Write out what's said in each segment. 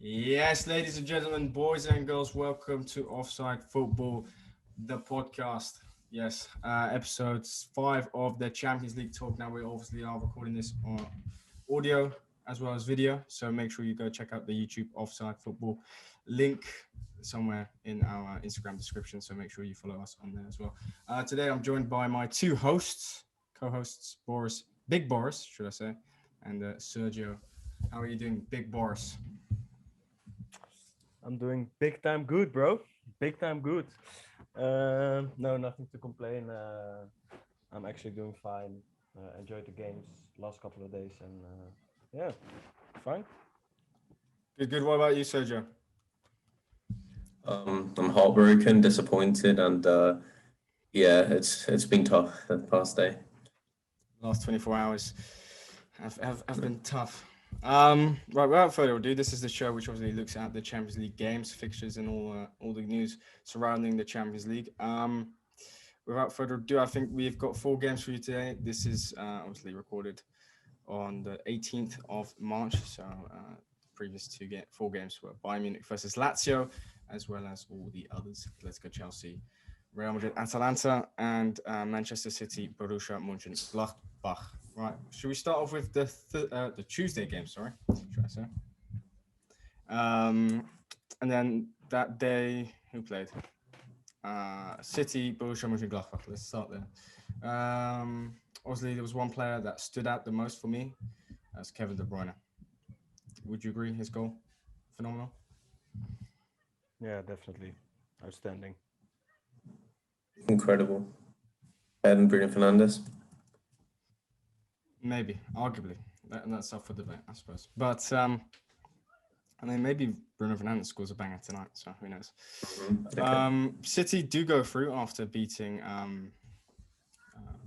Yes, ladies and gentlemen, boys and girls, welcome to Offside Football, the podcast. Yes, episode 5 of the Champions League talk. Now, we obviously are recording this on audio as well as video, so make sure you go check out the YouTube Offside Football link somewhere in our Instagram description. So make sure you follow us on there as well. Today, I'm joined by my two hosts, co-hosts, Big Boris, should I say, and Sergio. How are you doing, Big Boris? I'm doing big time good, bro. Big time good. No, nothing to complain. I'm actually doing fine. Enjoyed the games last couple of days, and yeah, fine. Good, good. What about you, Sergio? I'm heartbroken, disappointed, and yeah, it's been tough the past day. Last 24 hours have been tough. Right, without further ado, this is the show which obviously looks at the Champions League games, fixtures, and all the news surrounding the Champions League. Without further ado, I think we've got 4 games for you today. This is obviously recorded on the 18th of March. So previous 4 games were Bayern Munich versus Lazio, as well as all the others. Let's go Chelsea, Real Madrid, Atalanta, and Manchester City, Borussia Mönchengladbach. Right. Should we start off with the Tuesday game? Sorry, should I say? And then that day, who played? City, Borussia Mönchengladbach. Let's start there. Obviously, there was one player that stood out the most for me. That's Kevin De Bruyne. Would you agree? His goal, phenomenal. Yeah, definitely outstanding. Incredible. Better than Bruno Fernandes. Maybe, arguably, that's up for debate, I suppose. But I mean, maybe Bruno Fernandes scores a banger tonight, so who knows? Okay. City do go through after beating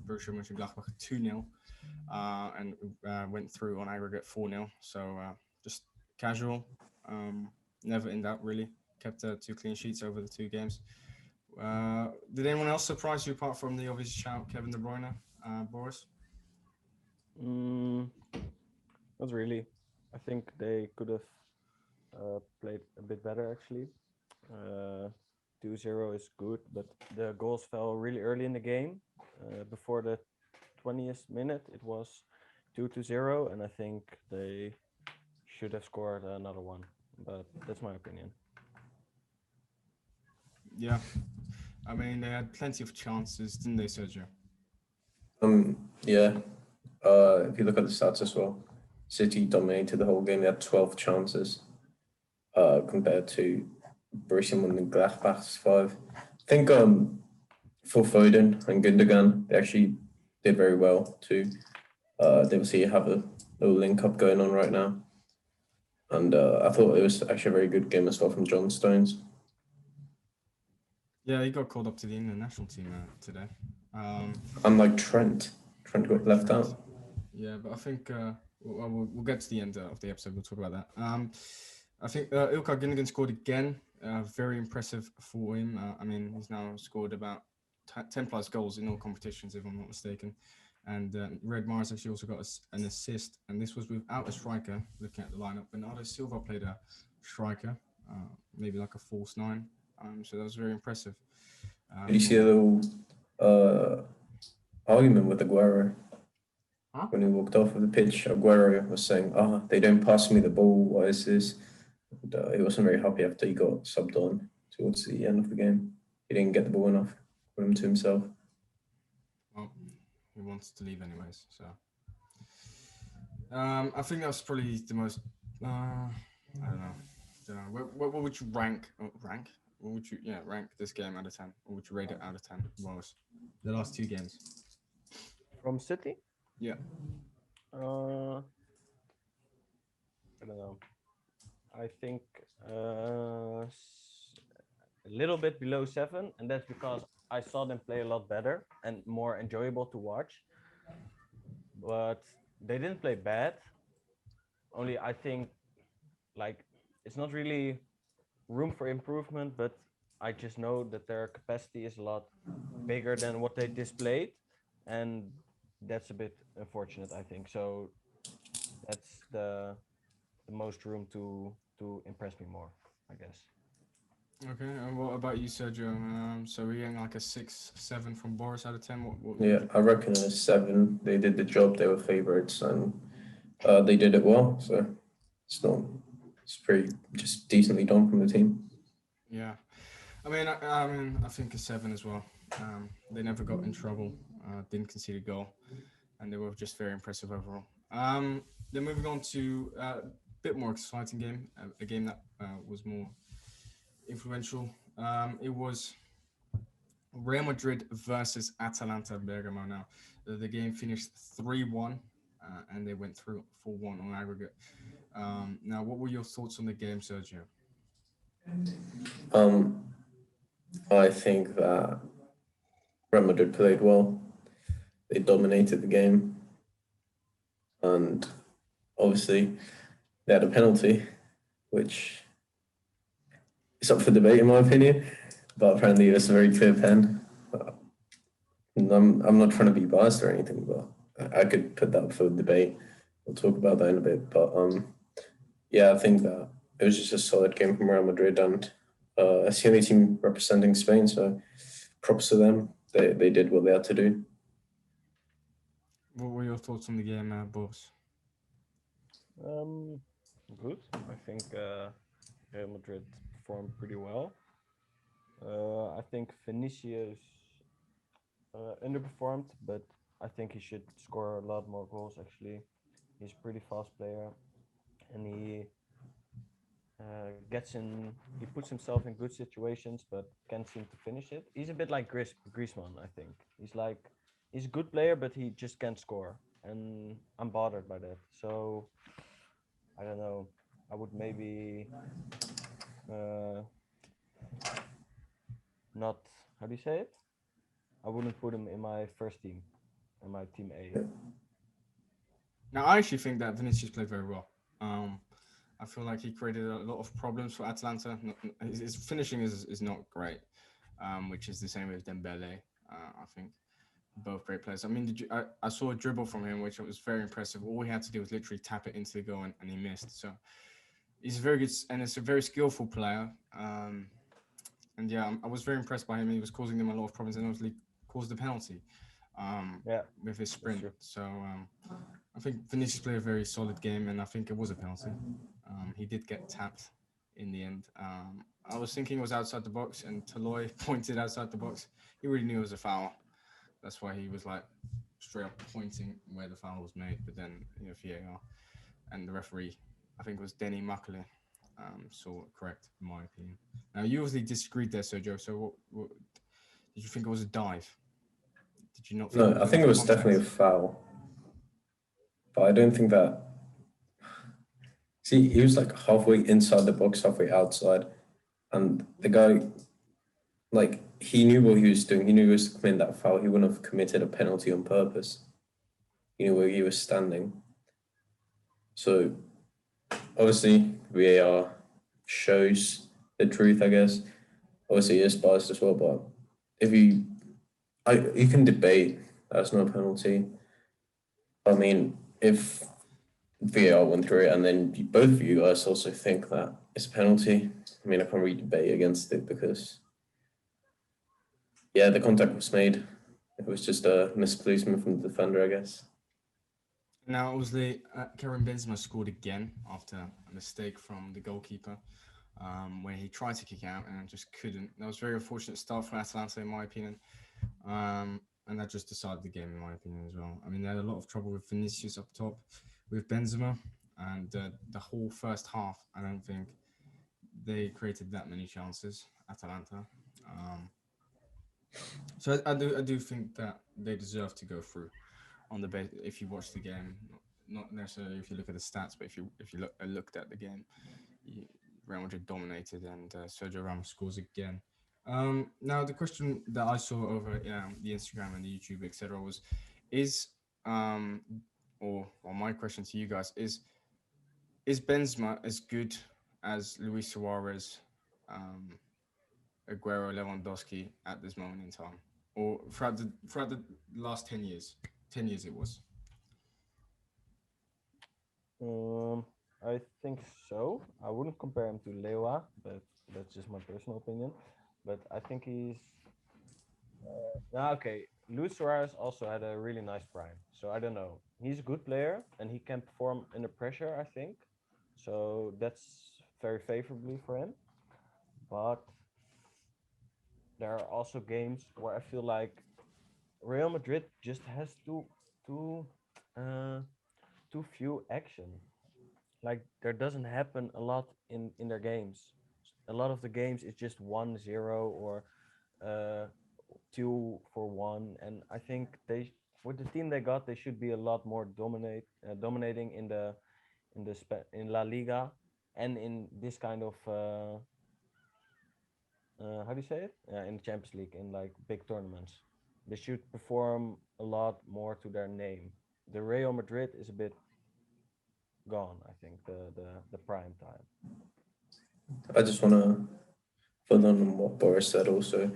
Borussia Mönchengladbach 2-0 and went through on aggregate 4-0. So just casual, never in doubt really. Kept 2 clean sheets over the 2 games. Did anyone else surprise you apart from the obvious shout, Kevin De Bruyne, Boris? Mm, not really. I think they could have played a bit better actually. 2-0 is good, but the goals fell really early in the game. Before the 20th minute, it was 2-0, and I think they should have scored another one. But that's my opinion. Yeah. I mean, they had plenty of chances, didn't they, Sergio? Yeah. If you look at the stats as well, City dominated the whole game. They had 12 chances, compared to Borussia Mönchengladbach's 5. I think for Foden and Gundogan, they actually did very well too. They obviously have a little link up going on right now, and I thought it was actually a very good game as well from John Stones. Yeah, he got called up to the England national team today. Unlike Trent got left out. Yeah, but I think we'll get to the end of the episode. We'll talk about that. I think Ilkay Gundogan scored again. Very impressive for him. I mean, he's now scored about 10 plus goals in all competitions, if I'm not mistaken. And Red Mars actually also got an assist. And this was without a striker. Looking at the lineup, Bernardo Silva played a striker, maybe like a false 9. So that was very impressive. Did you see a little argument with Aguero? Huh? When he walked off of the pitch, Aguero was saying, they don't pass me the ball. Why is this? And, he wasn't very happy after he got subbed on towards the end of the game. He didn't get the ball enough for him to himself. Well, he wants to leave anyways. So I think that's probably the most. I don't know. What would you rank? Rank? What would you rank this game out of 10? Or would you rate it out of 10? What was the last 2 games? From City? Yeah. I don't know. I think a little bit below 7, and that's because I saw them play a lot better and more enjoyable to watch. But they didn't play bad. Only I think like it's not really room for improvement, but I just know that their capacity is a lot bigger than what they displayed, and that's a bit unfortunate, I think. So that's the most room to to impress me more, I guess. Okay, and what about you, Sergio? So we're getting like a 6, 7 from Boris out of 10. What would Yeah, you? I reckon a 7. They did the job. They were favorites, and they did it well. So it's not. It's pretty just decently done from the team. Yeah, I think a 7 as well. They never got in trouble, didn't concede a goal, and they were just very impressive overall. Then moving on to a bit more exciting game, a game that was more influential. It was Real Madrid versus Atalanta Bergamo. Now, the game finished 3-1, and they went through 4-1 on aggregate. Now, what were your thoughts on the game, Sergio? Um, I think that Real Madrid played well. They dominated the game, and obviously they had a penalty, which is up for debate in my opinion. But apparently it was a very clear pen. I'm not trying to be biased or anything, but I could put that up for debate. We'll talk about that in a bit. But yeah, I think that it was just a solid game from Real Madrid, and it's the only team representing Spain, so props to them. They did what they had to do. What were your thoughts on the game, boss? Um, Good. I think Real Madrid performed pretty well. I think Vinicius underperformed, but I think he should score a lot more goals. Actually, he's a pretty fast player, and he puts himself in good situations, but can't seem to finish it. He's a bit like Griezmann, I think. He's a good player, but he just can't score, and I'm bothered by that. So I don't know. I would maybe uh, not. How do you say it? I wouldn't put him in my first team, in my team A. Now, I actually think that Vinicius played very well. Um, I feel like he created a lot of problems for Atalanta. His finishing is not great, which is the same with Dembele. I think both great players. I mean, I saw a dribble from him, which was very impressive. All he had to do was literally tap it into the goal, and he missed. So he's very good, and it's a very skillful player. And yeah, I was very impressed by him. He was causing them a lot of problems, and obviously caused the penalty Yeah, with his that's sprint. true. So I think Vinicius played a very solid game, and I think it was a penalty. He did get tapped in the end. I was thinking it was outside the box, and Taloy pointed outside the box. He really knew it was a foul. That's why he was like straight up pointing where the foul was made. But then, VAR and the referee, I think it was Denny Muckley, saw it correct, in my opinion. Now, you obviously disagreed there, Sergio. So, what did you think it was a dive? Did you not think No, I there was think it was definitely a contact? foul, but I don't think that. See, he was like halfway inside the box, halfway outside, and the guy, like, he knew what he was doing. He knew he was committing that foul. He wouldn't have committed a penalty on purpose. He knew where he was standing. So obviously, VAR shows the truth, I guess. Obviously, he is biased as well, but if you can debate that's no penalty. I mean, if VAR went through it and then both of you guys also think that it's a penalty, I mean, I can't really debate against it because, yeah, the contact was made. It was just a misplacement from the defender, I guess. Now, obviously, Karim Benzema scored again after a mistake from the goalkeeper, where he tried to kick out and just couldn't. That was a very unfortunate start for Atalanta, in my opinion. And that just decided the game, in my opinion, as well. I mean, they had a lot of trouble with Vinicius up top, with Benzema, and the whole first half, I don't think they created that many chances, Atalanta. Um, so I do think that they deserve to go through on the base if you watch the game, not necessarily if you look at the stats, but if you looked at the game, you, Real Madrid dominated, and Sergio Ramos scores again. Now the question that I saw over the Instagram and the YouTube, etc., was, is um, or my question to you guys is Benzema as good as Luis Suarez, um, Aguero, Lewandowski at this moment in time, or throughout the last 10 years? 10 years it was. Um, I think so. I wouldn't compare him to Lewa, but that's just my personal opinion. But I think he's okay. Luis Suarez also had a really nice prime, so I don't know. He's a good player and he can perform under pressure, I think. So that's very favorably for him. But there are also games where I feel like Real Madrid just has too uh, too few action. Like there doesn't happen a lot in their games. A lot of the games is just 1-0 or uh 2-1, and I think they with the team they got they should be a lot more dominating in La Liga and in this kind of how do you say it, in the Champions League, in like big tournaments. They should perform a lot more to their name. The Real Madrid is a bit gone, I think, the prime time. I just want to put on what Boris said also.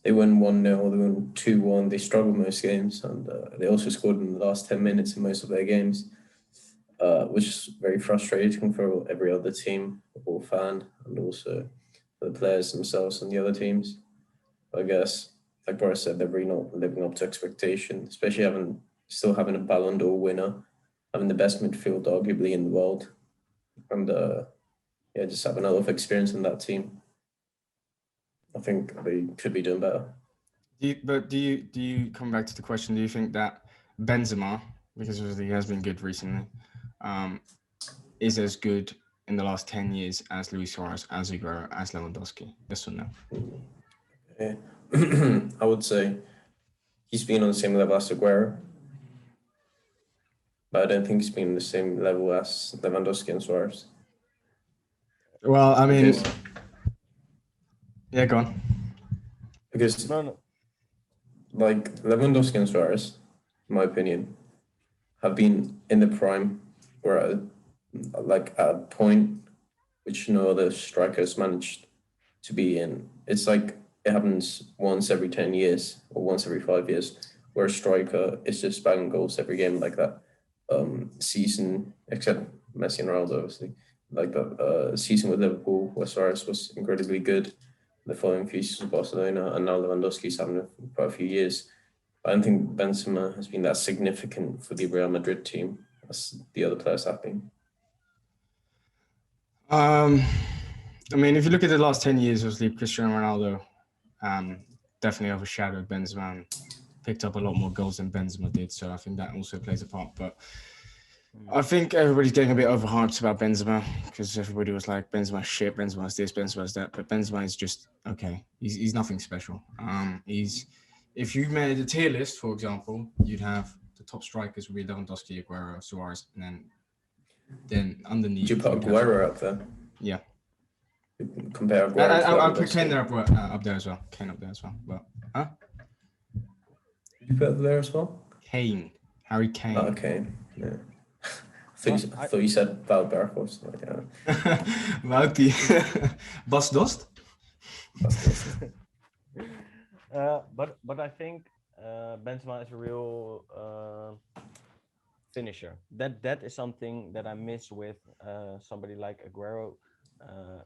They win 1-0, they win 2-1. They struggle most games, and they also scored in the last 10 minutes in most of their games, which is very frustrating for every other team or fan, and also for the players themselves and the other teams. I guess, like Boris said, they're really not living up to expectation, especially still having a Ballon d'Or winner, having the best midfield arguably in the world, and yeah, just having a lot of experience in that team. I think they could be doing better. Do you come back to the question? Do you think that Benzema, because obviously he has been good recently, um, is as good in the last 10 years as Luis Suarez, as Aguero, as Lewandowski? Yes or no? Yeah. I would say he's been on the same level as Aguero, but I don't think he's been on the same level as Lewandowski and Suarez. Well, I mean, Because, yeah, go on. because No, no. like Lewandowski and Suarez, in my opinion, have been in the prime, where like at a point which no other strikers managed to be in. It's like it happens once every 10 years or once every 5 years, where a striker is just banging goals every game like that. Season, except Messi and Ronaldo, obviously. Like the season with Liverpool, where Suarez was incredibly good. The following few seasons with Barcelona, and now Lewandowski's having it for quite a few years. I don't think Benzema has been that significant for the Real Madrid team as the other players have been. I mean, if you look at the last 10 years, obviously Cristiano Ronaldo definitely overshadowed Benzema and picked up a lot more goals than Benzema did. So I think that also plays a part. But I think everybody's getting a bit overhyped about Benzema because everybody was like, Benzema's shit, Benzema's this, Benzema's that. But Benzema is just okay. He's nothing special. If you made a tier list, for example, you'd have the top strikers would be Lewandowski, Aguero, Suarez, and then underneath. Would you put Aguero up there? Yeah. Compare Aguero to I'll put Lewandowski. Kane there up there as well. Kane up there as well. But Did you put it there as well? Kane, Harry Kane. Oh, okay. Yeah. I thought you said Val Bergos. Like, yeah. Wout Bas Dost? But I think Benzema is a real finisher. That is something that I miss with somebody like Aguero.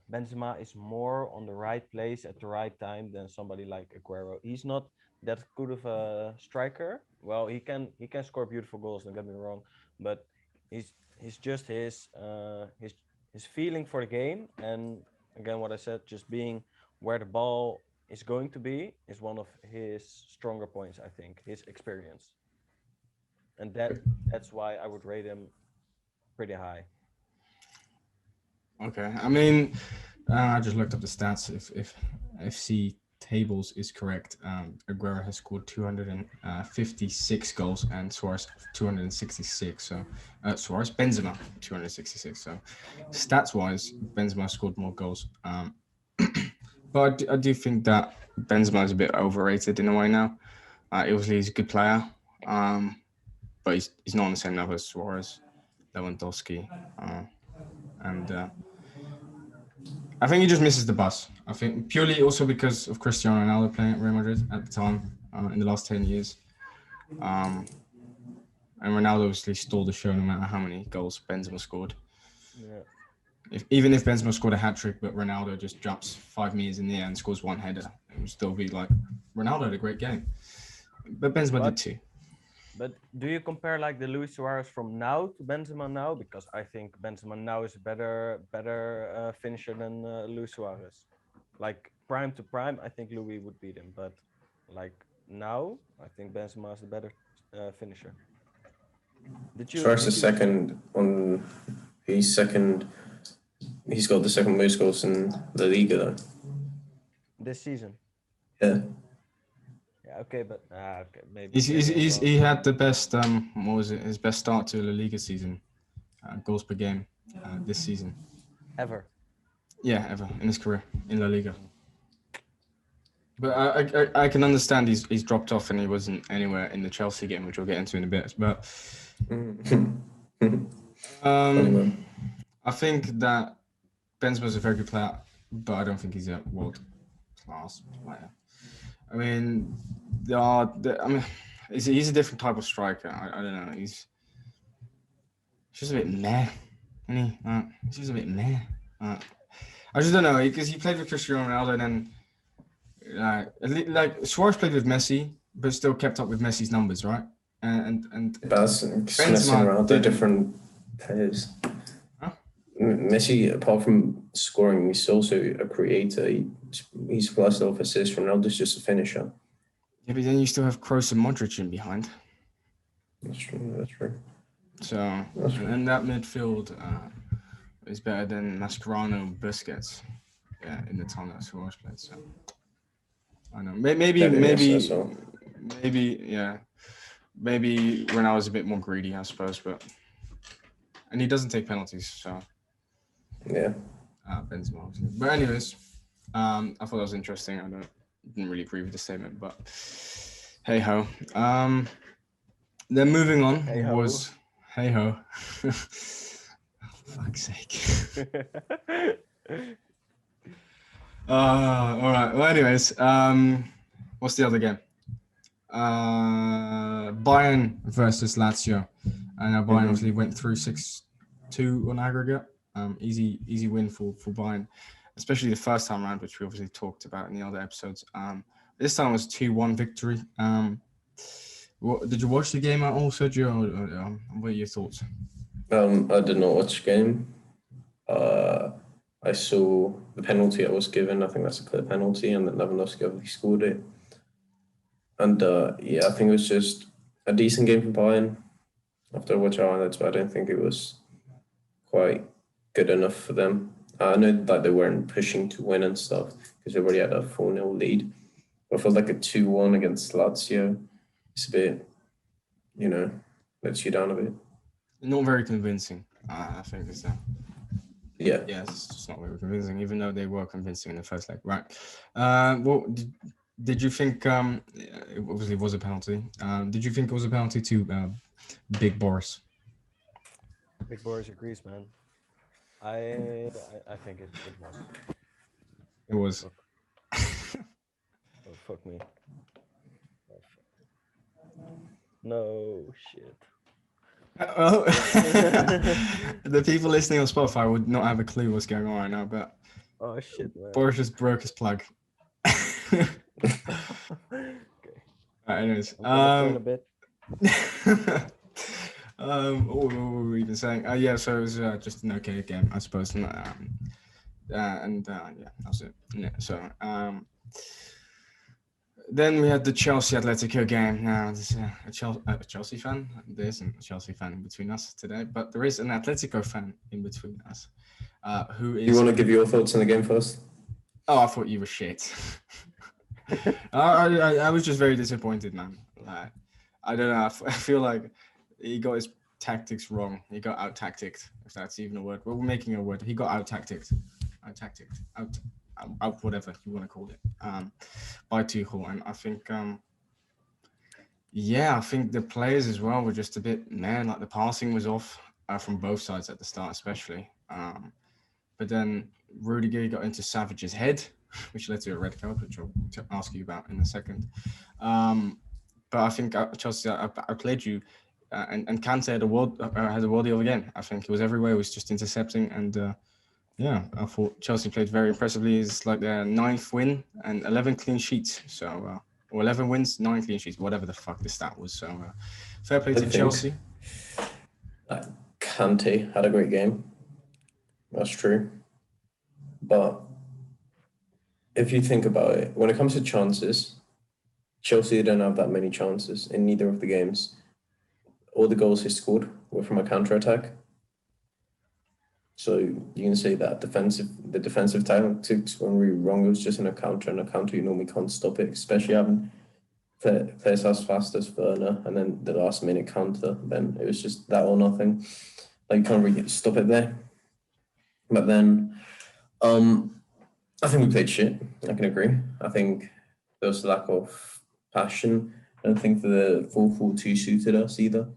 Benzema is more on the right place at the right time than somebody like Aguero. He's not that good of a striker. Well, he can score beautiful goals. Don't get me wrong, but he's just his feeling for the game, and again, what I said, just being where the ball is going to be is one of his stronger points. I think his experience, and that's why I would rate him pretty high. Okay. I mean, I just looked up the stats. If FC tables is correct, Aguero has scored 256 goals and Suarez 266. So Benzema 266. So stats wise, Benzema scored more goals. But I do think that Benzema is a bit overrated in a way now. Obviously, he's a good player, but he's not on the same level as Suarez, Lewandowski, and I think he just misses the bus. I think purely also because of Cristiano Ronaldo playing at Real Madrid at the time in the last 10 years. And Ronaldo obviously stole the show no matter how many goals Benzema scored. Yeah. Even if Benzema scored a hat trick, but Ronaldo just jumps 5 meters in the air and scores one header, it would still be like Ronaldo had a great game, but Benzema did too. But do you compare like the Luis Suarez from now to Benzema now? Because I think Benzema now is a better finisher than Luis Suarez. Like prime to prime, I think Louis would beat him. But like now, I think Benzema is the better finisher. Suarez is second on. He's second. He's got the second most goals in La Liga though. This season? Yeah. Yeah. Okay, but okay, maybe. He had the best. What was it? His best start to La Liga season, goals per game, this season. Ever. Yeah, ever in his career in La Liga. But I can understand he's dropped off and he wasn't anywhere in the Chelsea game, which we'll get into in a bit. But I think that Benzema's a very good player, but I don't think he's a world class player. I mean, he's a different type of striker. I don't know. He's just a bit meh. Isn't he? He's just a bit meh. I just don't know because he played with Cristiano Ronaldo and then like Suarez played with Messi, but still kept up with Messi's numbers, right? And Messi and Ronaldo different players. Huh? Messi, apart from scoring, he's also a creator. He supplies a lot of assists. Ronaldo's just a finisher. Yeah, but then you still have Kroos and Modric in behind. That's true. That's true. So and that midfield is better than Mascherano and Busquets. Yeah, in the time that Suarez played. So I know maybe Ronaldo's a bit more greedy, I suppose, and he doesn't take penalties, so yeah. Benzema, obviously. But anyways, I thought that was interesting. Didn't really agree with the statement, but hey ho. Then moving on was hey ho. Oh, fuck's sake. All right. Well, anyways, what's the other game? Bayern versus Lazio, and Bayern obviously went through 6-2 on aggregate. Easy win for Bayern, especially the first time round, which we obviously talked about in the other episodes. This time was 2-1 victory. Did you watch the game at all, Sergio? What are your thoughts? I did not watch the game. I saw the penalty I was given. I think that's a clear penalty, and then Lewandowski obviously scored it. And I think it was just a decent game for Bayern. After I watched highlights, but I don't think it was quite good enough for them. I know that they weren't pushing to win and stuff because they already had a 4-0 lead. But I felt like a 2-1 against Lazio. It's a bit, lets you down a bit. Not very convincing, I think is that. Yeah. Yeah, it's just not very convincing, even though they were convincing in the first leg. Right. Did you think it obviously was a penalty? Did you think it was a penalty to Big Boris? Big Boris agrees, man. I think it was. It was. Oh, fuck me. No shit. Well, the people listening on Spotify would not have a clue what's going on right now, but oh shit, man. Boris just broke his plug. Okay. Anyways, turn a bit. what were we even saying? Yeah, so it was just an okay game, I suppose. Yeah, that's it. Yeah, so then we had the Chelsea Atletico game. Now, there's a Chelsea fan. There isn't a Chelsea fan in between us today, but there is an Atletico fan in between us. Who is? You want to give your thoughts on the game first? Oh, I thought you were shit. I was just very disappointed, man. Like, I don't know. I feel like he got his tactics wrong. He got out-tacticked, if that's even a word. We're making a word. He got out-tacticked. Out, whatever you want to call it, by Tuchel. And I think, I think the players as well were just a bit, like the passing was off from both sides at the start, especially. But then Rudiger got into Savage's head, which led to a red card, which I'll ask you about in a second. But I think Chelsea outplayed you and Kante had a worldie of a game. I think he was everywhere. He was just intercepting, and yeah, I thought Chelsea played very impressively. It's like their 9th win and 11 clean sheets. So or 11 wins, 9 clean sheets, whatever the fuck the stat was. So fair play to Chelsea. Kante had a great game. That's true. But if you think about it, when it comes to chances, Chelsea don't have that many chances in neither of the games. All the goals he scored were from a counter-attack. So you can say that the defensive tactics were really wrong. It was just in a counter, and a counter you normally can't stop it, especially having players as fast as Werner, and then the last minute counter. Then it was just that or nothing. Like you can't really stop it there. But then, I think we played shit. I can agree. I think there was a lack of passion. I don't think the 4-4-2 suited us either,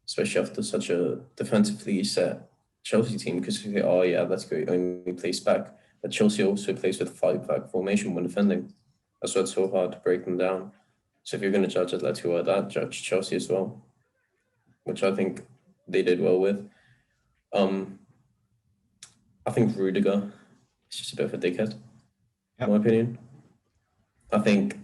especially after such a defensively set Chelsea team, because you think, oh yeah, that's great, only plays back. But Chelsea also plays with 5-back formation when defending. That's why it's so hard to break them down. So if you're going to judge Atletico like that, judge Chelsea as well, which I think they did well with. I think Rudiger is just a bit of a dickhead, in my opinion. I think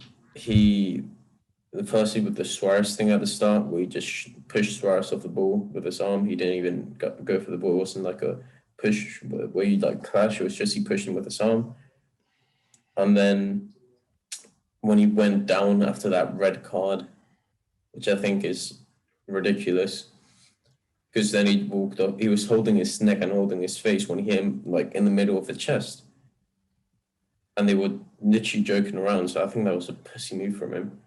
firstly with the Suarez thing at the start, where he just pushed Suarez off the ball with his arm. He didn't even go for the ball. It wasn't like a push where you like clash. It was just he pushed him with his arm. And then when he went down after that red card, which I think is ridiculous, because then he walked up, he was holding his neck and holding his face when he hit him like in the middle of the chest. And they were literally joking around. So I think that was a pussy move from him.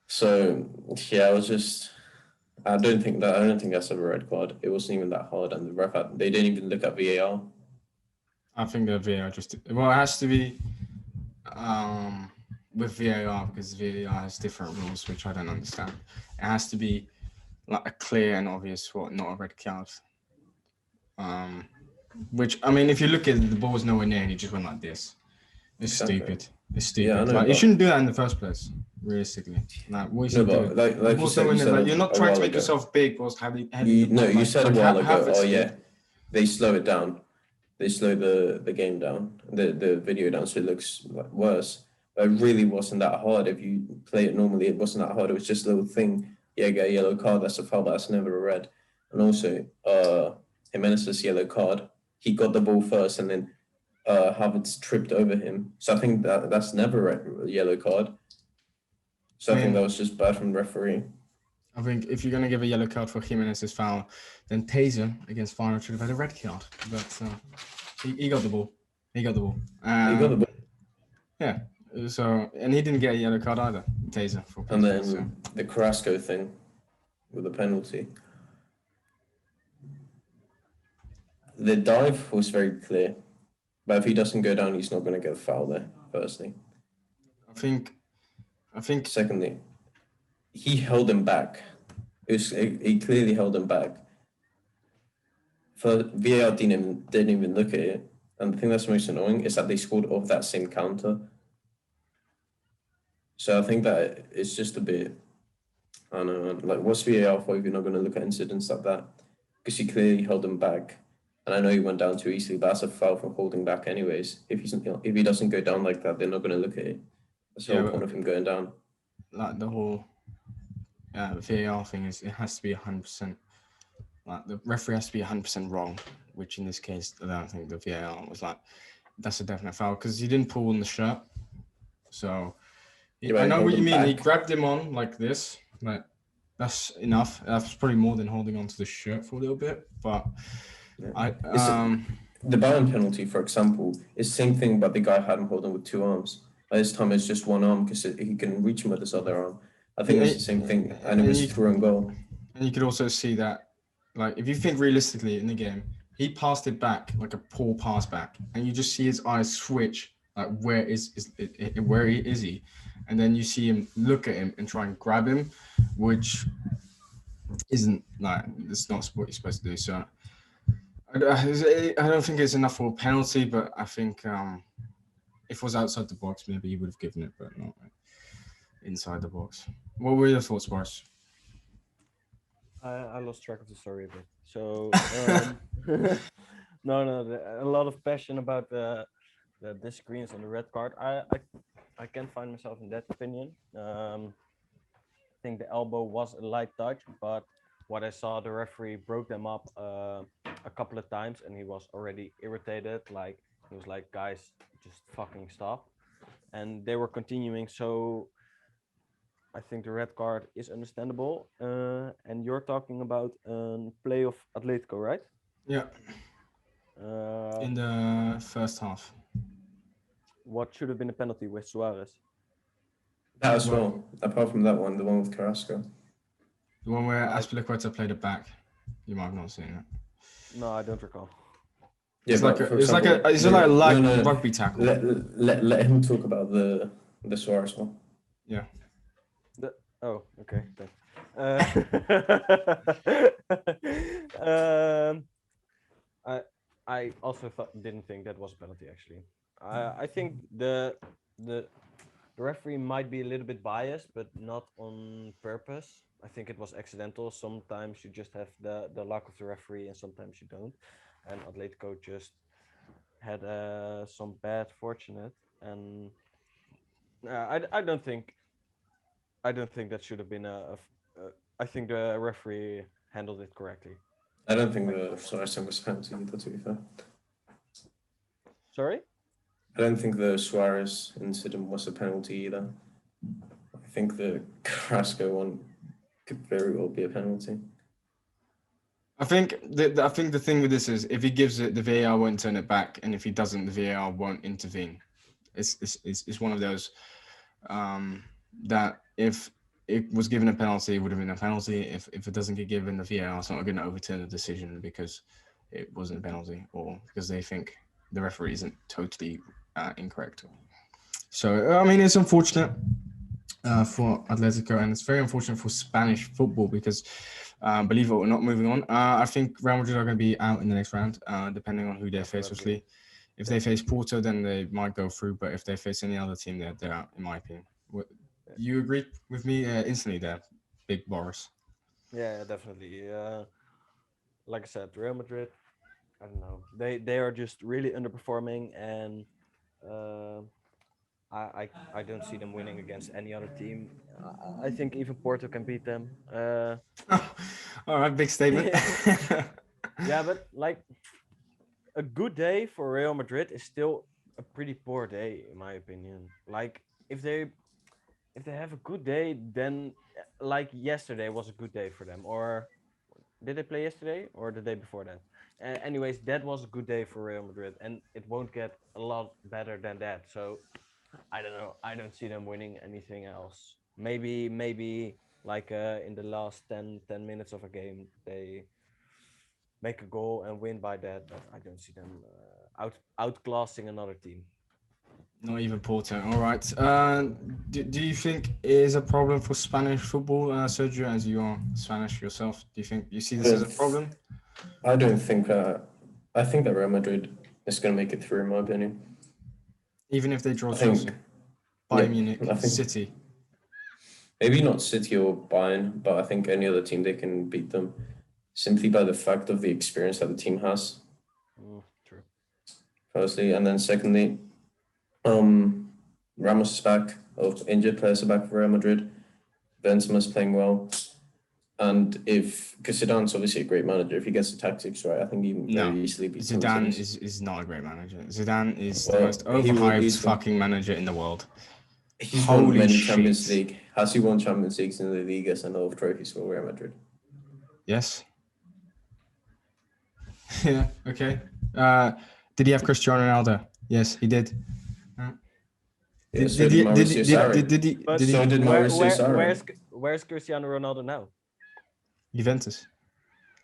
So yeah, I don't think that's a red card. It wasn't even that hard, and the ref they didn't even look at VAR. I think the VAR it has to be with VAR, because VAR has different rules which I don't understand. It has to be like a clear and obvious not a red card. Which I mean, if you look at it, the ball was nowhere near and he just went like this. It's stupid. It's stupid. Yeah, I know, like you shouldn't do that in the first place. Realistically, like what you No, but like you said, you're not trying to make yourself big. You said a while ago. Oh yeah, they slow it down. They slow the game down, the video down, so it looks like worse. But it really wasn't that hard. If you play it normally, it wasn't that hard. It was just a little thing. Yeah, get a yellow card. That's a foul. But that's never a red. And also, Jimenez's yellow card. He got the ball first, and then Havertz tripped over him. So I think that's never a yellow card. So I think that was just bad from the referee. I think if you're going to give a yellow card for Jimenez's foul, then Taser against Feyenoord should have had a red card. But he got the ball. He got the ball. He got the ball. Yeah. So, and he didn't get a yellow card either, Taser. And then the Carrasco thing with the penalty. The dive was very clear. But if he doesn't go down, he's not going to get a foul there, firstly. I think. Secondly, he held him back. He clearly held him back. VAR didn't even look at it. And the thing that's most annoying is that they scored off that same counter. So I think that it's just a bit, I don't know, like what's VAR for if you're not going to look at incidents like that? Because he clearly held him back. And I know he went down too easily, but that's a foul for holding back anyways. If he doesn't go down like that, they're not going to look at it. That's the whole point of him going down. Like the whole VAR thing is, it has to be 100%. Like the referee has to be 100% wrong, which in this case, I don't think the VAR was like, that's a definite foul because he didn't pull on the shirt. So I know what you mean. Back. He grabbed him on like this. Like that's enough. That's probably more than holding onto the shirt for a little bit. But the Bayern penalty, for example, is the same thing, but the guy had him holding with two arms. This time it's just one arm because he can reach him with his other arm. I think it's the same thing, and it was through and goal. And you could also see that, like, if you think realistically in the game, he passed it back like a poor pass back, and you just see his eyes switch, like where is he? And then you see him look at him and try and grab him, which isn't like it's not what you're supposed to do. So I don't think it's enough for a penalty, but I think if it was outside the box, maybe he would have given it, but not inside the box. What were your thoughts, Boris? I lost track of the story a bit. So a lot of passion about the disagreements on the red card. I can find myself in that opinion. I think the elbow was a light touch, but what I saw, the referee broke them up a couple of times, and he was already irritated. Like he was like, "Guys, just fucking stop," and they were continuing. So I think the red card is understandable. And you're talking about play of Atletico, right? Yeah, Uh, in the first half. what should have been a penalty with Suarez? That as Well- well. Apart from that one, the one with Carrasco. The one where I- Aspilicueta played it back. You might have not seen it. No, I don't recall. Yeah, It's like but a, for it's like example, a, it's like a light no, no, rugby tackle. let him talk about the Suarez one. Yeah. Oh, okay. Thanks. I also didn't think that was a penalty. Actually, I think the referee might be a little bit biased, but not on purpose. I think it was accidental. Sometimes you just have the luck of the referee, and sometimes you don't. And Atletico just had some bad fortunate, and I don't think that should have been I think the referee handled it correctly. I don't think the Suarez one was a penalty either, to be fair. Sorry? I don't think the Suarez incident was a penalty either. I think the Carrasco one could very well be a penalty. I think the thing with this is if he gives it, the VAR won't turn it back, and if he doesn't, the VAR won't intervene. It's one of those that if it was given a penalty, it would have been a penalty. If it doesn't get given, the VAR is not going to overturn the decision because it wasn't a penalty or because they think the referee isn't totally incorrect. So I mean, it's unfortunate for Atletico, and it's very unfortunate for Spanish football because, believe it or not, moving on, I think Real Madrid are going to be out in the next round, depending on who they face. Obviously, if they face Porto, then they might go through. But if they face any other team, they're out, in my opinion. You agree with me instantly there, Big Boris? Yeah, definitely. Like I said, Real Madrid, I don't know. They are just really underperforming, and I don't see them winning against any other team. I think even Porto can beat them. All right, big statement. Yeah, but like a good day for Real Madrid is still a pretty poor day, in my opinion. Like if they have a good day, then like yesterday was a good day for them. Or did they play yesterday or the day before that? Anyways, that was a good day for Real Madrid, and it won't get a lot better than that. So I don't know. I don't see them winning anything else. Maybe like in the last 10 minutes of a game, they make a goal and win by that, but I don't see them outclassing another team. Not even Porto. All right. Do you think it is a problem for Spanish football, Sergio, as you are Spanish yourself? Do you think you see this as a problem? I don't think that. I think that Real Madrid is going to make it through, in my opinion. Even if they draw I think- Chelsea, Bayern yeah, Munich, I think- City. Maybe not City or Bayern, but I think any other team they can beat them simply by the fact of the experience that the team has. True. Firstly, and then secondly, Ramos is back. Injured players are back for Real Madrid. Benzema's playing well. And because Zidane's obviously a great manager, if he gets the tactics right, I think he can very easily beat Zidane teams. is not a great manager. Zidane is the Well, most he will- overhyped he's- fucking manager in the world. He's won Holy many shit. Champions League. Has he won Champions Leagues in the Ligas and all of trophies for Real Madrid? Yes. Yeah. Okay. Did he have Cristiano Ronaldo? Yes, he did. Yeah, so did Mauricio Sarri. Did So he did Mauricio Sarri. Where's Cristiano Ronaldo now? Juventus?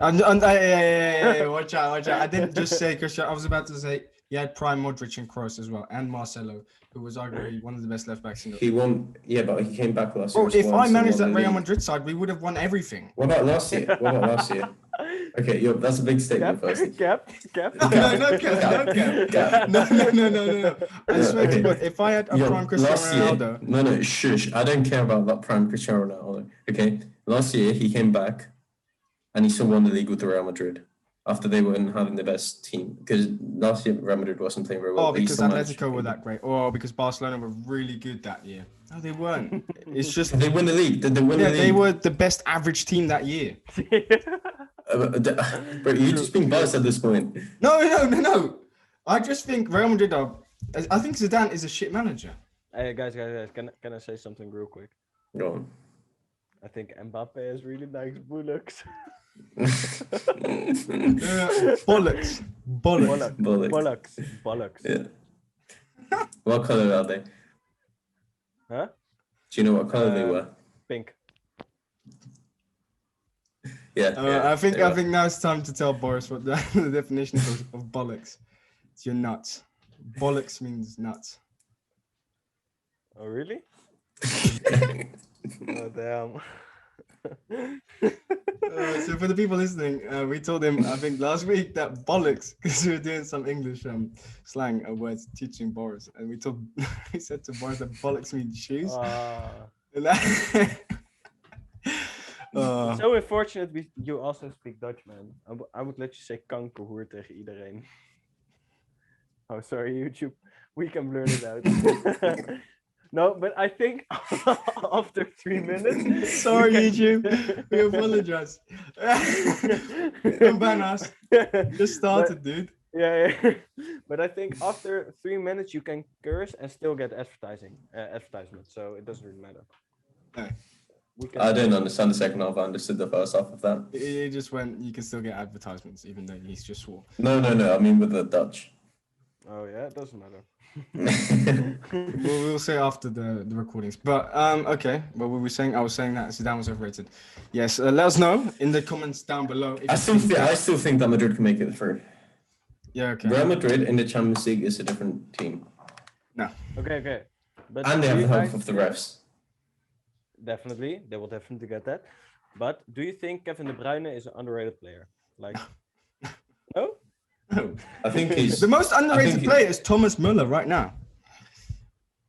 Watch out! I didn't just say Cristiano. I was about to say he had prime Modric and Kroos as well, and Marcelo, who was arguably one of the best left backs in the He won, yeah, but he came back last Bro, year. if I managed that Real Madrid side, we would have won everything. What about last year? Okay, that's a big statement, firstly. Cap. No, Cap. No. I swear to God, if I had a prime Cristiano Ronaldo. Shush. I don't care about that prime Cristiano Ronaldo. Okay, last year he came back and he still won the league with Real Madrid after they weren't having the best team. Because last year Real Madrid wasn't playing very well. Oh, but he because still managed to Atletico were beat that great, or because Barcelona were really good that year. No, they weren't. It's just them. They win the league. Did they win the league? they were the best average team that year. But you're just being biased at this point. No. I just think Real Madrid are. I think Zidane is a shit manager. Hey, guys, can I say something real quick? Go on. I think Mbappe has really nice bullocks. Bollocks. Bollocks. Yeah. What color are they? Huh? Do you know what color they were? Pink. Yeah. I think now it's time to tell Boris what the definition of bollocks. It's your nuts. Bollocks means nuts. Oh, really? Oh, damn. So for the people listening, we told him, I think last week, that bollocks, because we were doing some English slang words teaching Boris, and we said to Boris that bollocks means shoes. And that, It's so unfortunate you also speak Dutch, man. I would let you say kankerhoer tegen iedereen. Oh, sorry, YouTube. We can blur it out. No, but I think after 3 minutes... Sorry, YouTube. We apologize. Don't ban us. Just started, dude. Yeah. But I think after 3 minutes, you can curse and still get advertisement. So it doesn't really matter. No. I didn't understand the second half. I understood the first half of that. It just went, you can still get advertisements, even though he's just swore. No. I mean with the Dutch. Oh, yeah, it doesn't matter. We'll say after the recordings. But okay. What were we saying? I was saying that Zidane was overrated. Yes. Let us know in the comments down below. I still think that Madrid can make it through. Yeah. Okay. Real Madrid in the Champions League is a different team. No. Okay. But And they have do the you help guys of the think- refs. Definitely, they will definitely get that. But do you think Kevin De Bruyne is an underrated player? Like, no? No. I think he's. The most underrated he- player is Thomas Müller right now.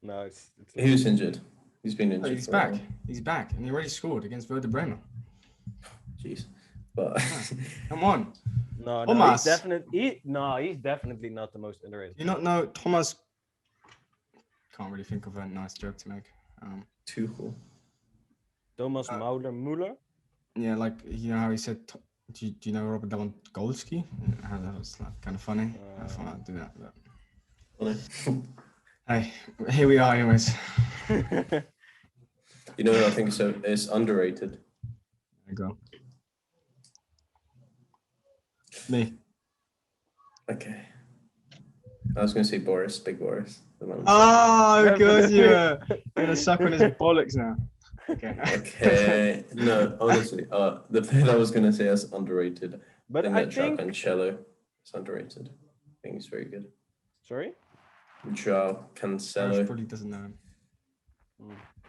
No, it's He was injured. He's been injured. Oh, he's for a back. while. He's back, and he already scored against Werder Bremen. Jeez. But Come on. no, Thomas. he's definitely not the most underrated. You not know Thomas? Can't really think of a nice joke to make. Tuchel. Thomas Müller. Yeah, like you know how he said. Do you know Robert Lewandowski? That was like, kind of funny. I thought I'd do that. But... Hey, here we are, anyways. You know what I think is underrated? There you go. Me. Okay. I was going to say Boris, Big Boris. Oh, of course you're gonna suck on his bollocks now. Okay. Okay. No, honestly, the player I was going to say is underrated. But then I that think. Cancelo is underrated. I think he's very good. Sorry. Joao Boris Cancelo, probably doesn't know him.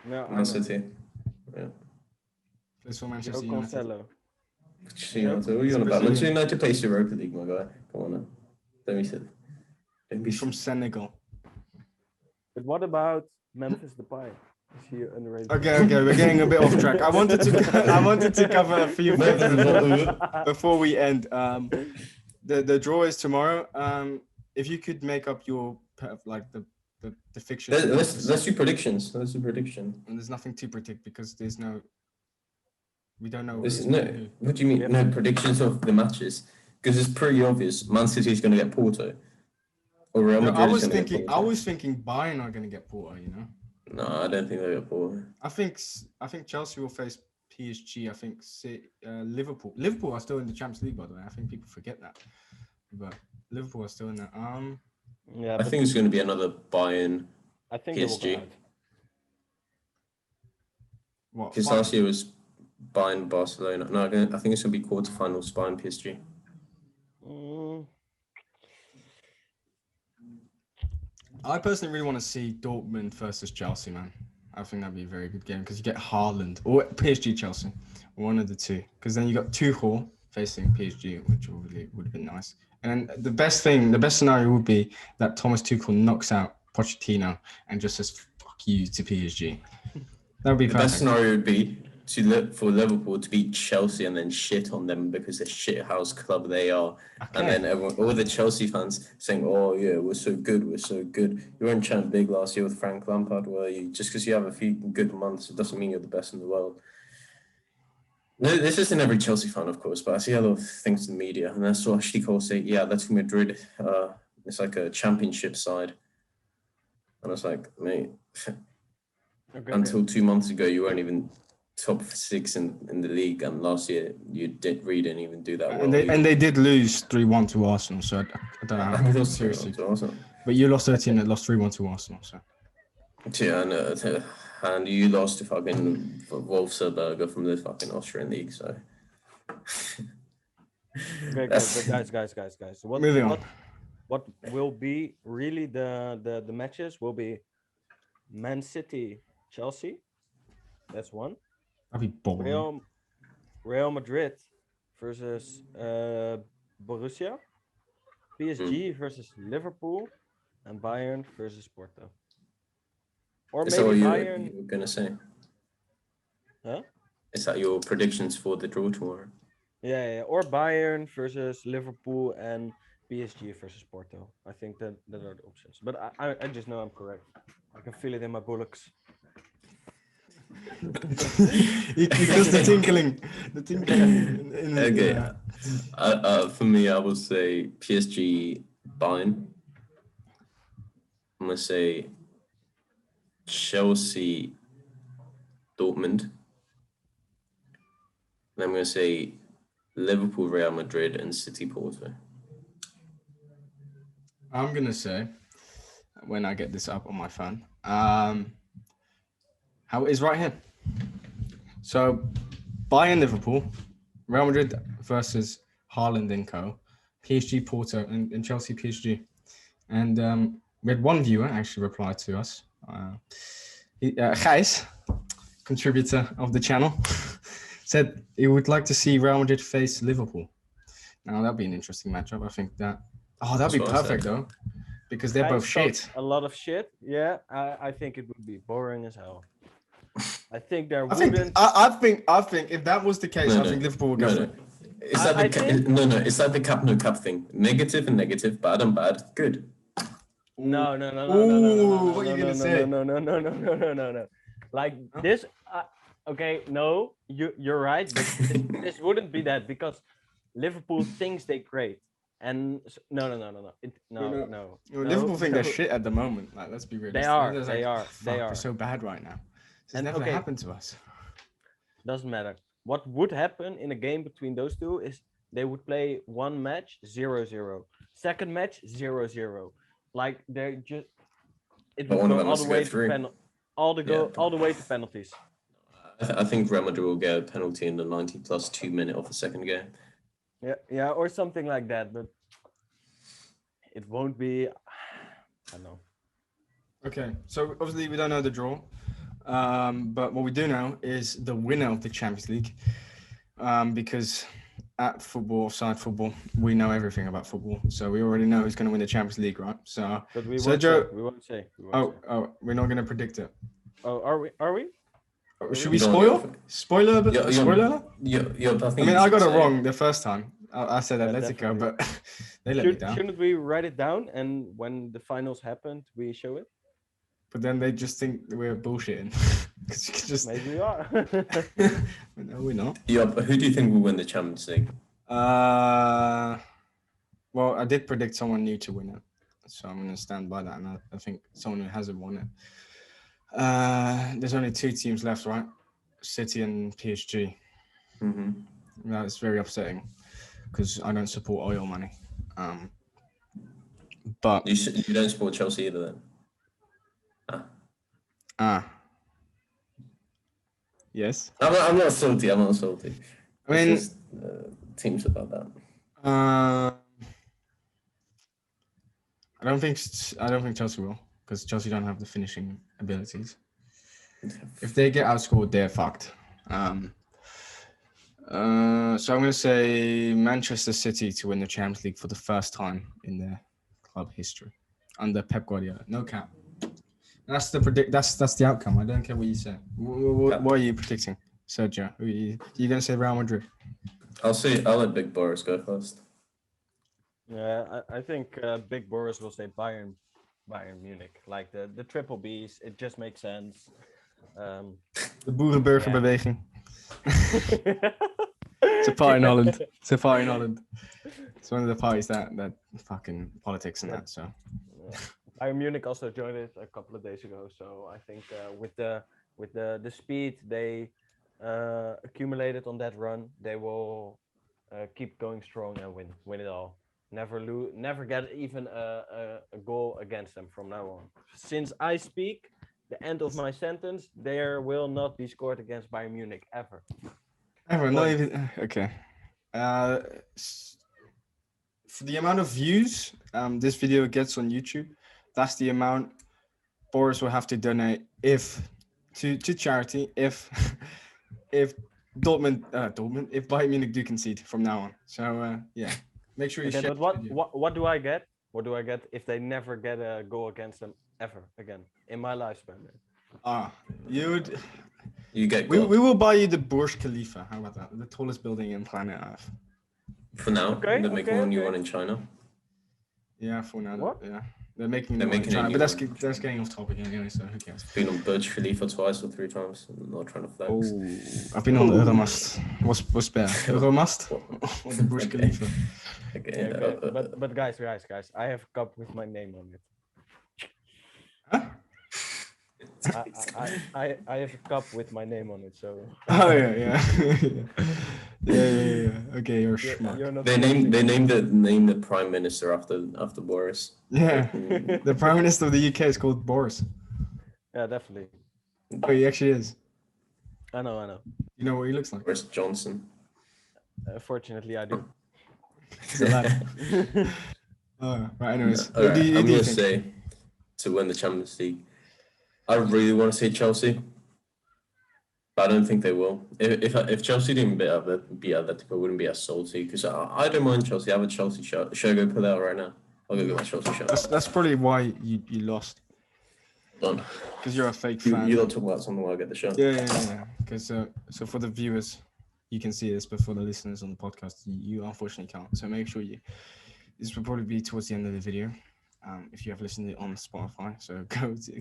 No. I Man know. City. Yeah. Plays for Joe Manchester United. Cancelo. What are you on about? Manchester United plays Europa League, my guy. Come on now. Don't be He's from Senegal. But what about Memphis Depay? Is he underrated? Okay, we're getting a bit off track. I wanted to cover a few things before we end. The draw is tomorrow. If you could make up your the fixture. Let's do predictions. Let's do prediction. And there's nothing to predict because we don't know. This is who's no. playing who. What do you mean? No predictions of the matches because it's pretty obvious. Man City is going to get Porto, or Real No, Madrid I is going to get Porto. I was thinking Bayern are going to get Porto. You know. No, I don't think they'll get Porto. I think Chelsea will face PSG. I think Liverpool. Liverpool are still in the Champions League, by the way. I think people forget that, but Liverpool are still in that. Yeah, I think it's going to be another Bayern. I think they will PSG. go out. What? Because last year was Bayern Barcelona. No, I think it's going to be quarterfinals Bayern PSG. I personally really want to see Dortmund versus Chelsea, man. I think that'd be a very good game because you get Haaland or PSG Chelsea, one of the two. Because then you got Tuchel facing PSG, which would have been nice. And the best scenario would be that Thomas Tuchel knocks out Pochettino and just says "fuck you" to PSG. That would be The perfect. best scenario would be for Liverpool to beat Chelsea and then shit on them because they're shithouse club they are, Okay. and then all the Chelsea fans saying, "Oh yeah, we're so good, we're so good." You weren't champ big last year with Frank Lampard, were you? Just because you have a few good months, it doesn't mean you're the best in the world. No, this isn't every Chelsea fan, of course, but I see a lot of things in the media, and I saw Ashley Cole say, "Yeah, that's Madrid. It's like a championship side," and I was like, "Mate, Okay. until 2 months ago, you weren't even top 6 in the league, and last year you didn't even do that well." And they did lose 3-1 to Arsenal, so I don't know And how they lost seriously. to Arsenal. But you lost 13 and lost 3-1 to Arsenal, so. Yeah, and you lost to fucking Wolfsburger from the fucking Austrian league, so. Okay, good. But guys. Moving on. What will be really the matches will be Man City, Chelsea. That's one. That'd be boring. Real Madrid versus Borussia. PSG versus Liverpool, and Bayern versus Porto. Or Is that what maybe you Bayern. were gonna say? Huh? Is that your predictions for the draw tomorrow? Yeah. Or Bayern versus Liverpool and PSG versus Porto. I think that are the options. But I just know I'm correct. I can feel it in my bullocks. Because the tinkling. Okay. For me, I will say PSG, Bayern. I'm gonna say Chelsea, Dortmund. And I'm gonna say Liverpool, Real Madrid, and City, Porto. I'm gonna say, when I get this up on my phone, how it is right here. So, Bayern, Liverpool, Real Madrid versus Haaland and co, PSG, Porto, and Chelsea, PSG. And we had one viewer actually reply to us. Gijs, contributor of the channel, said he would like to see Real Madrid face Liverpool. Now, that'd be an interesting matchup. I think that. Oh, that'd be perfect, though. Because they're both shit. A lot of shit. Yeah, I think it would be boring as hell. I think there I wouldn't. think if that was the case, I think Liverpool would go for it. It's like it's like the cap no cap thing. Negative and negative, bad and bad, good. No. What are you gonna say? No. Like this. Okay, no, you're right, but this wouldn't be that because Liverpool thinks they're great, and no. Liverpool think they're shit at the moment. Like, let's be real. They are. They're so bad right now. This never happened to us. Doesn't matter. What would happen in a game between those two is they would play one match 0-0, second match 0-0. Like they're just it would go all the way to all the way to penalties. I think Real Madrid will get a penalty in the 90 + 2 minute of the second game. Yeah, or something like that, but it won't be. I don't know. Okay, so obviously we don't know the draw, but what we do know is the winner of the Champions League, because at football, offside football, we know everything about football, so we already know who's going to win the Champions League, right? So, but we won't say. We're not going to predict it. Oh, are we? Should we spoil? Spoiler? Spoiler? I mean, I got it wrong the first time. I said Atletico, but they let me down. Shouldn't we write it down and when the finals happened, we show it? But then they just think we're bullshitting. Maybe we are. No, we're not. Yeah, but who do you think will win the Champions League? Well, I did predict someone new to win it, so I'm going to stand by that. And I think someone who hasn't won it. There's only 2 teams left, right? City and PSG. Mm-hmm. That's very upsetting because I don't support oil money. But you don't support Chelsea either, then? Yes. I'm not salty. I mean, just, teams about that. I don't think Chelsea will, because Chelsea don't have the finishing abilities. If they get outscored, they're fucked. So I'm going to say Manchester City to win the Champions League for the first time in their club history under Pep Guardiola. No cap. That's the outcome. I don't care what you say. What are you predicting? Sergio, you gonna say Real Madrid? I'll let Big Boris go first. Yeah, I think Big Boris will say Bayern Munich. Like the triple Bs, it just makes sense. De Boerenburgerbeweging. It's a party in Holland. It's a party in Holland. It's one of the parties that fucking politics and that. So Bayern Munich also joined it a couple of days ago. So I think with the speed they accumulated on that run, they will keep going strong and win it all. Never get even a goal against them from now on. Since I speak, the end of my sentence, there will not be scored against Bayern Munich ever. ever, not even okay. For the amount of views this video gets on YouTube, that's the amount Boris will have to donate to charity if Dortmund if Bayern Munich do concede from now on. So yeah, make sure you Okay, share. but what do I get? What do I get if they never get a goal against them ever again in my lifespan? You get We God. will buy you the Burj Khalifa. How about that? The tallest building in planet Earth. For now. Okay, They're making a new okay. one in China. Yeah, for now. What? Yeah, they're making. They're making a China, new but one. that's getting off topic anyway. So who cares? Been on Burj Khalifa twice or 3 times. I'm not trying to flex. Oh, I've been on Euromast. What's better, Euromast or the Burj Okay. Khalifa? Okay. Okay, but guys, I have a cup with my name on it. Huh? I have a cup with my name on it, so Oh yeah. Yeah. Okay, you're a schmuck. you're not. They named the prime minister after Boris. Yeah, the Prime Minister of the UK is called Boris. Yeah, definitely. Oh, he actually is. I know. You know what he looks like? Boris Johnson. Fortunately, I do. He's a lad. Oh, right. Anyways, All right, who do I'm you gonna think? say to win the Champions League. I really want to say Chelsea, but I don't think they will. If Chelsea didn't beat Atletico, I wouldn't be as salty because I don't mind Chelsea. I have a Chelsea shirt. Should I go put that out right now? I'll go get my Chelsea shirt. That's probably why you lost, Done. because you're a fake You fan. don't talk about something while I get the shirt. Yeah. Because so for the viewers, you can see this, but for the listeners on the podcast, you unfortunately can't. So make sure this will probably be towards the end of the video. If you have listened on Spotify, so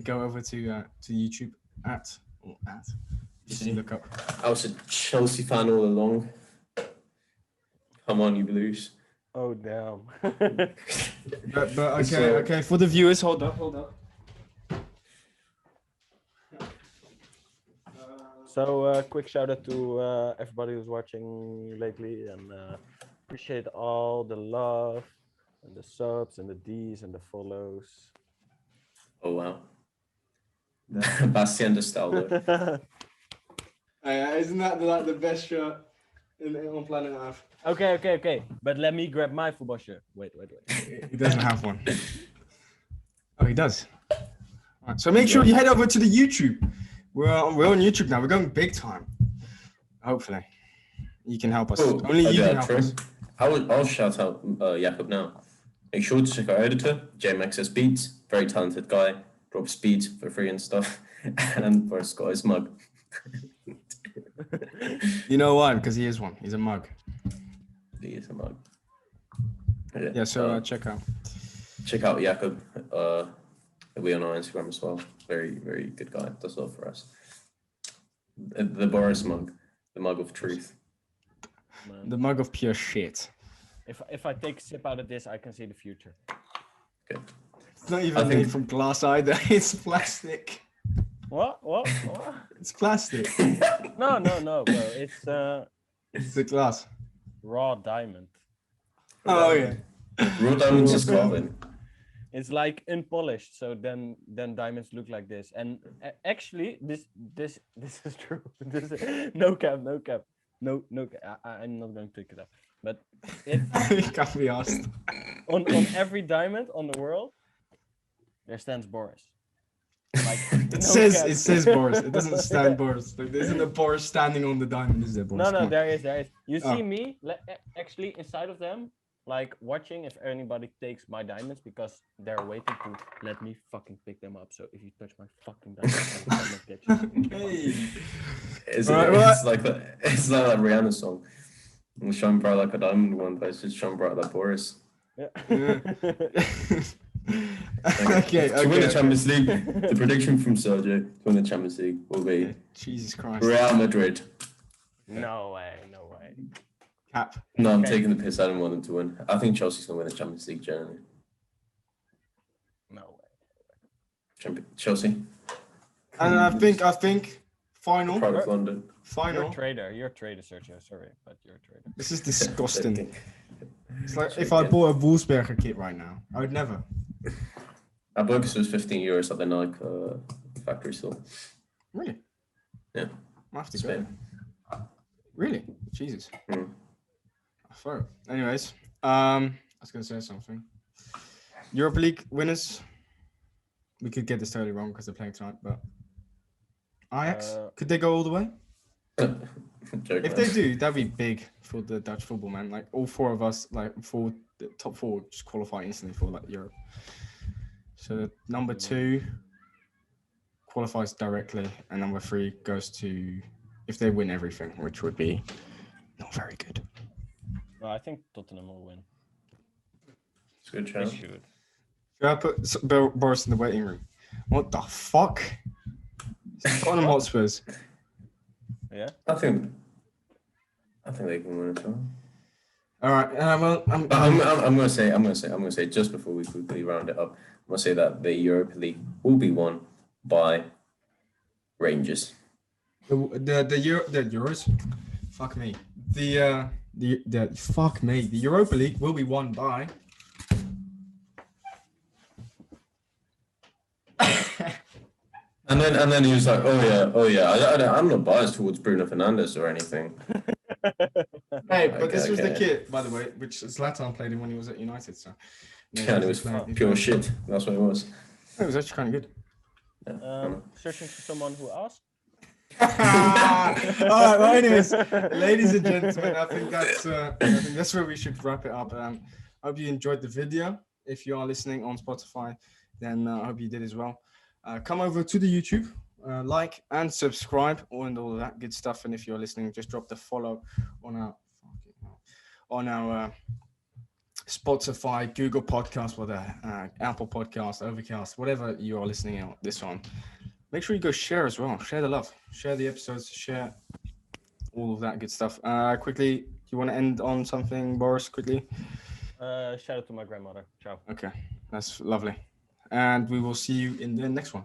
go over to YouTube at. You look up. I was a Chelsea fan all along. Come on, you Blues. Oh damn. But okay, So- okay. For the viewers, hold up. So quick shout out to everybody who's watching lately, and appreciate all the love and the subs and the Ds and the follows. Oh wow. Bastien de Staldo. Isn't that like the best shirt on planet Earth? Okay. But let me grab my football shirt. Wait. He doesn't have one. Oh, he does. Alright, so make sure you head over to the YouTube. We're on YouTube now. We're going big time. Hopefully, you can help us. Oh, Only you yeah, can help true. us. I'll shout out Jakob now. Make sure to check our editor, JMXS Beats. Very talented guy. Drops beats for free and stuff. And Boris got his mug. You know why? Because he is one. He's a mug. He is a mug. Yeah. So check out. Check out Jakob. He'll be on our Instagram as well. Very, very good guy. Does a lot for us. The Boris mug. The mug of truth. Man. The mug of pure shit. If I take a sip out of this, I can see the future. Okay. It's not I even think- made from glass either. It's plastic. What? It's plastic. No, bro. It's It's a glass. raw diamond. Oh yeah. Raw diamonds is Calvin. It's like unpolished, so then diamonds look like this. And actually, this is true. No cap. No, I'm not going to pick it up. But It can't be asked. on every diamond on the world, there stands Boris. Like, It says Boris. It doesn't stand Boris. Like, there isn't a Boris standing on the diamond, is there, Boris? No, Come on. there is. You Oh. see me actually inside of them like watching if anybody takes my diamonds because they're waiting to let me fucking pick them up. So if you touch my fucking diamonds, I will not get you. Hey. It's, Alright, it's like that. It's like that Rihanna song. Shine bright like a diamond in one place. Just shine bright like Boris. Yeah. Okay, To win the okay. Champions League, the prediction from Sergio to win the Champions League will be Jesus Christ. Real Madrid. No way, no way. Cap. No, I'm Okay. taking the piss. I don't want them to win. I think Chelsea's going to win the Champions League generally. No way. Chelsea. And I think final. Pride of London. You're Final. a trader. You're a trader, Sergio. Sorry, but you're a trader. This is disgusting. It's like if I bought a Wolfsberger kit right now, I would never. I bought this was €15 at the Nike factory store. Really? Yeah. I have to Spain. go. Really? Jesus. Mm. Fair. Anyways, I was gonna say something. Europa League winners. We could get this totally wrong because they're playing tonight, but Ajax, could they go all the way? Joke, If man. they do, that'd be big for the Dutch football, man. Like all four of us, like the top four, just qualify instantly for like Europe. So number 2 qualifies directly, and number 3 goes to if they win everything, which would be not very good. No, I think Tottenham will win. It's a good They chance. should. Should I put Boris in the waiting room? What the fuck? Tottenham Hotspurs. Yeah. I think they can win as well. All right. Well, I'm gonna say just before we quickly round it up, I'm gonna say that the Europa League will be won by Rangers. the Euros. Fuck me. The fuck me. The Europa League will be won by. And then he was like, oh yeah. I'm not biased towards Bruno Fernandes or anything. Hey, but this was the Okay. kit, by the way, which Zlatan played in when he was at United. So Yeah, and it was pure shit. That's what it was. It was actually kind of good. Yeah. Searching for someone who asked. All right. Well, anyways, ladies and gentlemen, I think that's where we should wrap it up. I hope you enjoyed the video. If you are listening on Spotify, then I hope you did as well. Come over to the YouTube, like and subscribe, and all of that good stuff. And if you're listening, just drop the follow on our Spotify, Google Podcast, Apple Podcast, Overcast, whatever you are listening on this on. Make sure you go share as well. Share the love. Share the episodes. Share all of that good stuff. Quickly, do you want to end on something, Boris? Quickly. Shout out to my grandmother. Ciao. Okay, that's lovely. And we will see you in the next one.